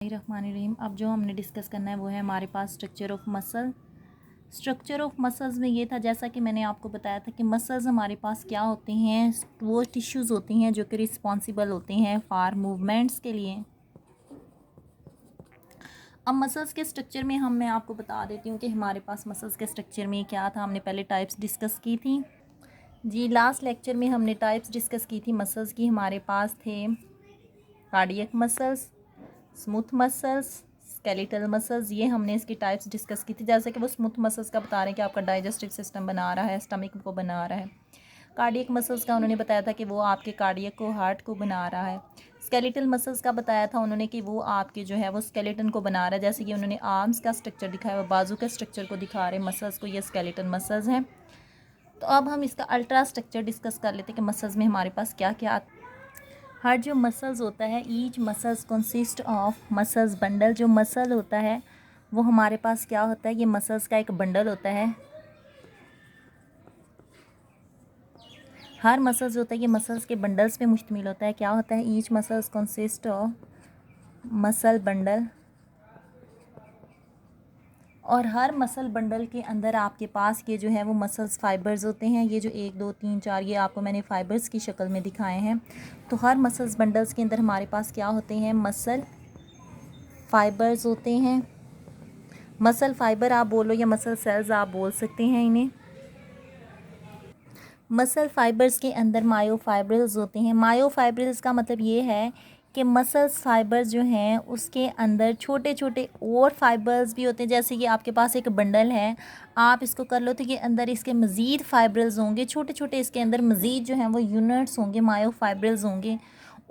रहमानिर्रहीम। अब जो हमने डिस्कस करना है वो है हमारे पास structure of muscle. Structure of muscles में ये था, जैसा कि मैंने आपको बताया था कि मसल्स हमारे पास क्या होते हैं, वो टिश्यूज़ होती हैं जो कि रिस्पॉन्सिबल होते हैं फॉर मूवमेंट्स के लिए। अब मसल्स के स्ट्रक्चर में मैं आपको बता देती हूँ कि हमारे पास मसल्स के स्ट्रक्चर में क्या था। हमने पहले टाइप्स डिस्कस की थी जी। लास्ट लेक्चर में हमने टाइप्स डिस्कस की थी मसल्स की। हमारे पास थे cardiac muscles, smooth muscles, skeletal muscles. ये हमने इसकी टाइप्स डिस्कस की थी। जैसे कि वो स्मूथ मसल्स का बता रहे हैं कि आपका डाइजेस्टिव सिस्टम बना रहा है, स्टमक को बना रहा है। कार्डियक मसल्स का उन्होंने बताया था कि वो आपके कार्डियक को, हार्ट को बना रहा है। स्केलेटल मसल्स का बताया था उन्होंने कि वो आपके जो है वो स्केलेटन को बना रहा है। जैसे कि उन्होंने आर्म्स का स्ट्रक्चर दिखाया, वो बाजू के स्ट्रक्चर को दिखा रहे हैं मसल्स को, ये स्केलेटल मसल्स हैं। तो अब हम इसका अल्ट्रा स्ट्रक्चर डिस्कस कर लेते हैं कि मसल्स में हमारे पास क्या क्या। हर जो मसल्स होता है, each muscles consist of muscles bundle. जो मसल होता है वो हमारे पास क्या होता है, ये मसल्स का एक बंडल होता है। हर मसल्स होता है ये मसल्स के बंडल्स पे मुश्तमिल होता है। क्या होता है, each muscles consist of muscle bundle. और हर मसल बंडल के अंदर आपके पास ये जो है वो मसल्स फाइबर्स होते हैं। ये जो 1 2 3 4 ये आपको मैंने फाइबर्स की शक्ल में दिखाए हैं। तो हर मसल्स बंडल्स के अंदर हमारे पास क्या होते हैं, मसल फाइबर्स होते हैं। मसल फाइबर आप बोलो या मसल सेल्स आप बोल सकते हैं इन्हें। मसल फाइबर्स के अंदर मायोफाइब्रिल्स होते हैं। मायोफाइब्रिल्स का मतलब ये है कि मसल्स फाइबर्स जो हैं उसके अंदर छोटे छोटे और फाइबर्स भी होते हैं। जैसे कि आपके पास एक बंडल है, आप इसको कर लो तो ये अंदर इसके मज़ीद फाइब्रिल्स होंगे, छोटे छोटे इसके अंदर मज़ीद जो हैं वो यूनिट्स होंगे, मायोफाइब्रिल्स होंगे।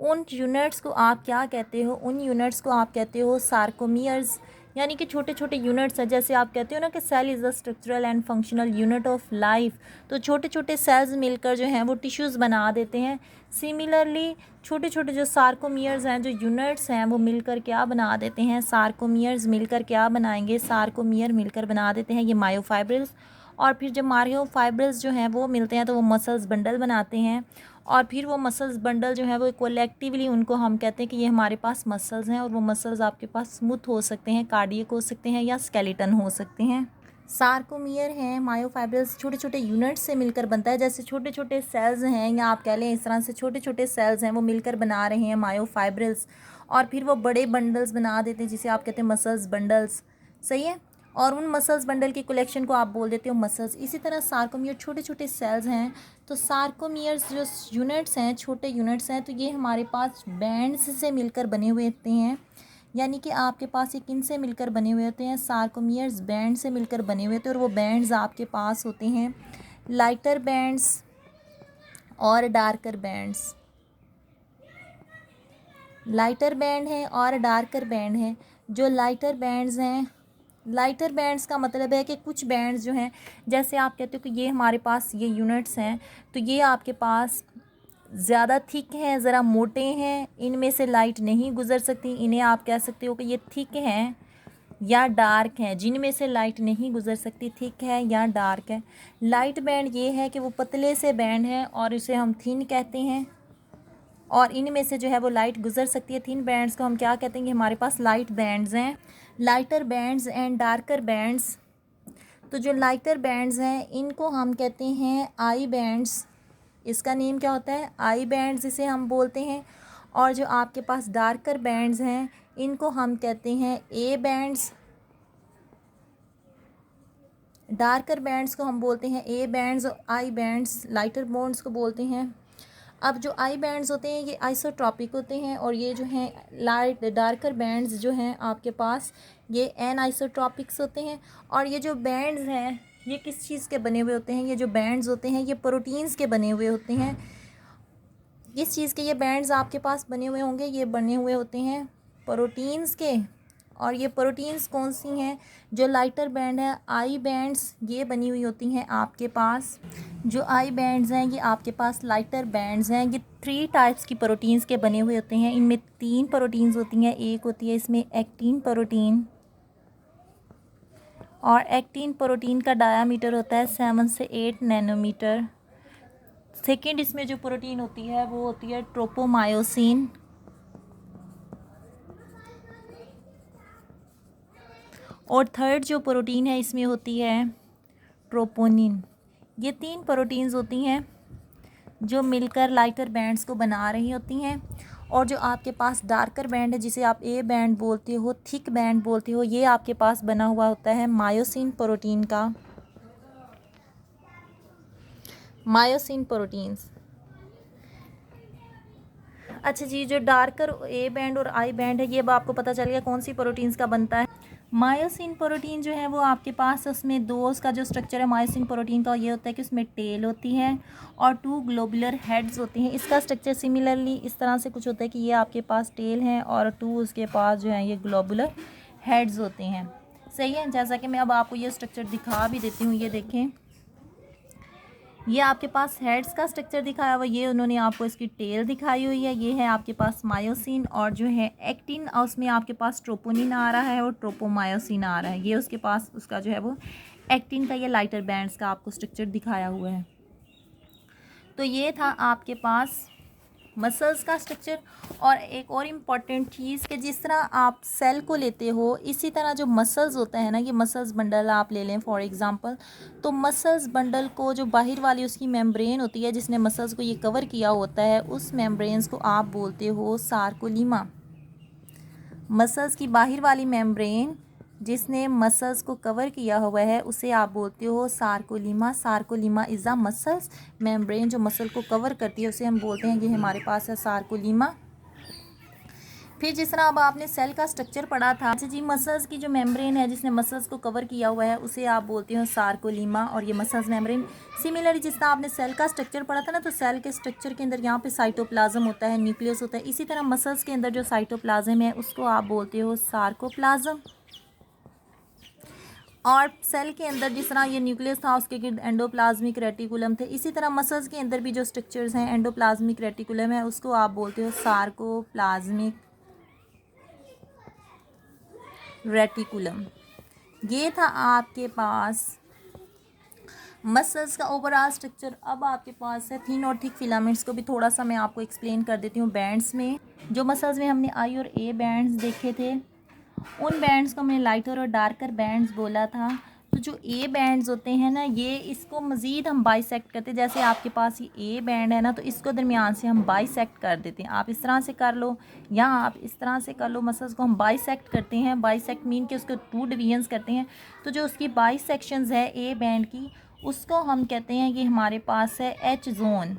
उन यूनिट्स को आप क्या कहते हो, उन यूनिट्स को आप कहते हो सार्कोमियर्स, यानी कि छोटे छोटे यूनिट्स हैं। जैसे आप कहते हो ना कि cell is a structural and functional unit of life. तो छोटे छोटे सेल्स मिलकर जो हैं वो टिश्यूज़ बना देते हैं। सिमिलरली छोटे छोटे जो सार्कोमियर्स हैं, जो यूनिट्स हैं, वो मिलकर क्या बना देते हैं, सार्कोमियर्स मिलकर क्या बनाएंगे, सार्कोमियर मिलकर बना देते हैं ये मायोफाइब्रिल्स। और फिर जब मायोफाइब्रिल्स जो हैं वो मिलते हैं तो वो मसल्स बंडल बनाते हैं। और फिर वो मसल्स बंडल जो है वो कोलेक्टिवली उनको हम कहते हैं कि ये हमारे पास मसल्स हैं। और वो मसल्स आपके पास स्मूथ हो सकते हैं, कार्डियक हो सकते हैं या स्केलेटन हो सकते हैं। सार्कोमियर हैं, मायोफाइब्रिल्स छोटे छोटे यूनिट्स से मिलकर बनता है। जैसे छोटे छोटे सेल्स हैं, या आप कह लें इस तरह से छोटे छोटे सेल्स हैं वो मिलकर बना रहे हैं मायोफाइब्रिल्स। और फिर वो बड़े बंडल्स बना देते हैं जिसे आप कहते हैं मसल्स बंडल्स। सही है। और उन मसल्स बंडल की कलेक्शन को आप बोल देते हो मसल्स। इसी तरह सार्कोमियर छोटे छोटे सेल्स हैं। तो सार्कोमियर्स जो यूनिट्स हैं, छोटे यूनिट्स हैं, तो ये हमारे पास बैंड्स से मिलकर बने हुए होते हैं। यानी कि आपके पास ये किन से मिलकर बने हुए होते हैं, सार्कोमियर्स बैंड से मिलकर बने हुए होते हैं। और वो बैंड्स आपके पास होते हैं लाइटर बैंड्स और डार्कर बैंड्स। लाइटर बैंड है और डार्कर बैंड है। जो लाइटर बैंड्स हैं, लाइटर बैंड्स का मतलब है कि कुछ बैंड्स जो हैं, जैसे आप कहते हो कि ये हमारे पास ये यूनिट्स हैं, तो ये आपके पास ज़्यादा थिक हैं, ज़रा मोटे हैं, इनमें से लाइट नहीं गुजर सकती। इन्हें आप कह सकते हो कि ये थिक हैं या डार्क हैं, जिनमें से लाइट नहीं गुजर सकती, थिक है या डार्क है। लाइट बैंड ये है कि वो पतले से बैंड हैं और इसे हम थिन कहते हैं। और इनमें से जो है वो लाइट गुजर सकती है। थिन बैंड्स को हम क्या कहते हैं कि हमारे पास लाइट बैंड्स हैं। Lighter bands and darker bands. तो जो लाइटर बैंड्स हैं इनको हम कहते हैं आई बैंड्स। इसका नेम क्या होता है, आई बैंड्स इसे हम बोलते हैं। और जो आपके पास डार्कर बैंड्स हैं इनको हम कहते हैं ए बैंड्स। डार्कर बैंड्स को हम बोलते हैं ए बैंड्स और आई बैंड्स लाइटर बैंड्स को बोलते हैं। अब जो आई बैंड्स होते हैं ये आइसोट्रॉपिक होते हैं। और ये जो हैं लाइट डार्कर बैंड्स जो हैं आपके पास ये एन आइसोट्रॉपिक्स होते हैं। और ये जो बैंड्स हैं ये किस चीज़ के बने हुए होते हैं, ये जो बैंड्स होते हैं ये प्रोटीन्स के बने हुए होते हैं। किस चीज़ के ये बैंड्स आपके पास बने हुए होंगे, ये बने हुए होते हैं प्रोटीन्स के। और ये प्रोटीन्स कौन सी हैं, जो लाइटर बैंड है आई बैंड्स ये बनी हुई होती हैं आपके पास। जो आई बैंड्स हैं ये आपके पास लाइटर बैंड्स हैं। ये 3 टाइप्स की प्रोटीन्स के बने हुए होते हैं। इनमें 3 प्रोटीन्स होती हैं। एक होती है इसमें एक्टिन प्रोटीन, और एक्टिन प्रोटीन का डायामीटर होता है 7 से 8 नैनोमीटर। सेकेंड इसमें जो प्रोटीन होती है वो होती है ट्रोपोमायोसिन। और थर्ड जो प्रोटीन है इसमें होती है ट्रोपोनिन। ये 3 प्रोटीन्स होती हैं जो मिलकर लाइटर बैंड्स को बना रही होती हैं। और जो आपके पास डार्कर बैंड है जिसे आप ए बैंड बोलते हो, थिक बैंड बोलते हो, ये आपके पास बना हुआ होता है मायोसिन प्रोटीन का, मायोसिन प्रोटीन्स। अच्छा जी, जो डार्कर ए बैंड और आई बैंड है ये अब आपको पता चल गया कौन सी प्रोटीन्स का बनता है। मायोसिन प्रोटीन जो है वो आपके पास उसमें दो, उसका जो स्ट्रक्चर है मायोसिन प्रोटीन का ये होता है कि उसमें टेल होती है और 2 ग्लोबुलर हेड्स होती हैं। इसका स्ट्रक्चर सिमिलरली इस तरह से कुछ होता है कि ये आपके पास टेल है और 2 उसके पास जो है ये ग्लोबुलर हेड्स होते हैं। सही है, जैसा कि मैं अब आपको ये स्ट्रक्चर दिखा भी देती हूँ। ये देखें, ये आपके पास हेड्स का स्ट्रक्चर दिखाया हुआ, ये उन्होंने आपको इसकी टेल दिखाई हुई है। ये है आपके पास मायोसिन और जो है एक्टिन, और उसमें आपके पास ट्रोपोनिन आ रहा है और ट्रोपोमायोसिन आ रहा है। ये उसके पास उसका जो है वो एक्टिन का, ये लाइटर बैंड्स का आपको स्ट्रक्चर दिखाया हुआ है। तो ये था आपके पास मसल्स का स्ट्रक्चर। और एक और इम्पॉर्टेंट चीज़ कि जिस तरह आप सेल को लेते हो इसी तरह जो मसल्स होता है ना, ये मसल्स बंडल आप ले लें फॉर एग्जांपल, तो मसल्स बंडल को जो बाहर वाली उसकी मेम्ब्रेन होती है जिसने मसल्स को ये कवर किया होता है, उस मेम्ब्रेन्स को आप बोलते हो सार्कोलीमा। मसल्स की बाहर वाली मेम्ब्रेन जिसने मसल्स को कवर किया हुआ है उसे आप बोलते हो सार्कोलीमा। सार्कोलीमा इज़ अ मसल्स मेम्ब्रेन, जो मसल को कवर करती है उसे हम बोलते हैं, ये हमारे पास है सार्कोलीमा। फिर जिस तरह अब आपने सेल का स्ट्रक्चर पढ़ा था, अच्छा जी, मसल्स की जो मेम्ब्रेन है जिसने मसल्स को कवर किया हुआ है उसे आप बोलते हो सार्कोलीमा। और ये मसल्स मेम्ब्रेन सिमिलरली जिस तरह आपने सेल का स्ट्रक्चर पढ़ा था ना, तो सेल के स्ट्रक्चर के अंदर यहाँ पे साइटोप्लाज्म होता है, न्यूक्लियस होता है। इसी तरह मसल्स के अंदर जो साइटोप्लाज्म है उसको आप बोलते हो सार्कोप्लाज्म। और सेल के अंदर जिस तरह ये न्यूक्लियस था उसके गिर्द एंडोप्लाज्मिक रेटिकुलम थे, इसी तरह मसल्स के अंदर भी जो स्ट्रक्चर्स हैं एंडोप्लाज्मिक रेटिकुलम है उसको आप बोलते हो सार्कोप्लाज्मिक रेटिकुलम। ये था आपके पास मसल्स का ओवरऑल स्ट्रक्चर। अब आपके पास है थिन और थिक फिलामेंट्स को भी थोड़ा सा मैं आपको एक्सप्लेन कर देती हूँ। बैंड्स में जो मसल्स में हमने आई और ए बैंड्स देखे थे, उन बैंड्स को हमने लाइटर और डार्कर बैंड्स बोला था। तो जो ए बैंड्स होते हैं ना, ये इसको मज़ीद हम बाइसेक्ट करते हैं। जैसे आपके पास ये ए बैंड है ना, तो इसको दरमियान से हम बाइसेक्ट कर देते हैं। आप इस तरह से कर लो या आप इस तरह से कर लो, मसल्स को हम बाइसेक्ट करते हैं। बाइसेक्ट मीन के उसको 2 डिवीजन्स करते हैं। तो जो उसकी बाइसेक्शंस है ए बैंड की, उसको हम कहते हैं कि हमारे पास है एच जोन।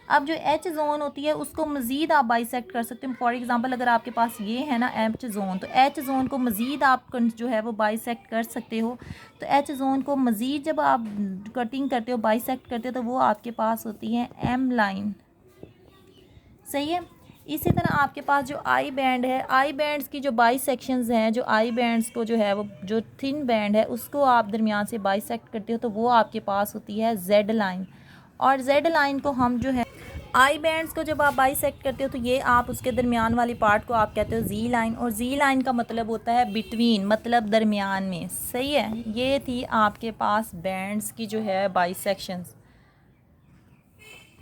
अब जो एच जोन होती है उसको मज़ीद आप बाइसेक्ट कर सकते हैं। फॉर एग्जांपल अगर आपके पास ये है ना एच जोन, तो एच जोन को मज़ीद आप जो है वो बाइसेक्ट कर सकते हो। तो एच जोन को मज़ीद जब आप कटिंग करते हो, बाइसेक्ट करते हो, तो वो आपके पास होती है एम लाइन। सही है। इसी तरह आपके पास जो आई बैंड है, आई बैंड्स की जो बाइसेक्शंस हैं, जो आई बैंड्स को जो है वो जो थिन बैंड है उसको आप दरमियान से बाइसेक्ट करते हो, तो वो आपके पास होती है जेड लाइन। और जेड लाइन को हम जो है आई बैंड्स को जब आप बाइसेक्ट करते हो तो ये आप उसके दरमियान वाली पार्ट को आप कहते हो जी लाइन। और जी लाइन का मतलब होता है बिटवीन, मतलब दरमियान में। सही है। ये थी आपके पास बैंड्स की जो है बाइसेक्शंस।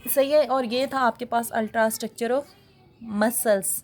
सही है। और ये था आपके पास अल्ट्रा स्ट्रक्चर ऑफ मसल्स।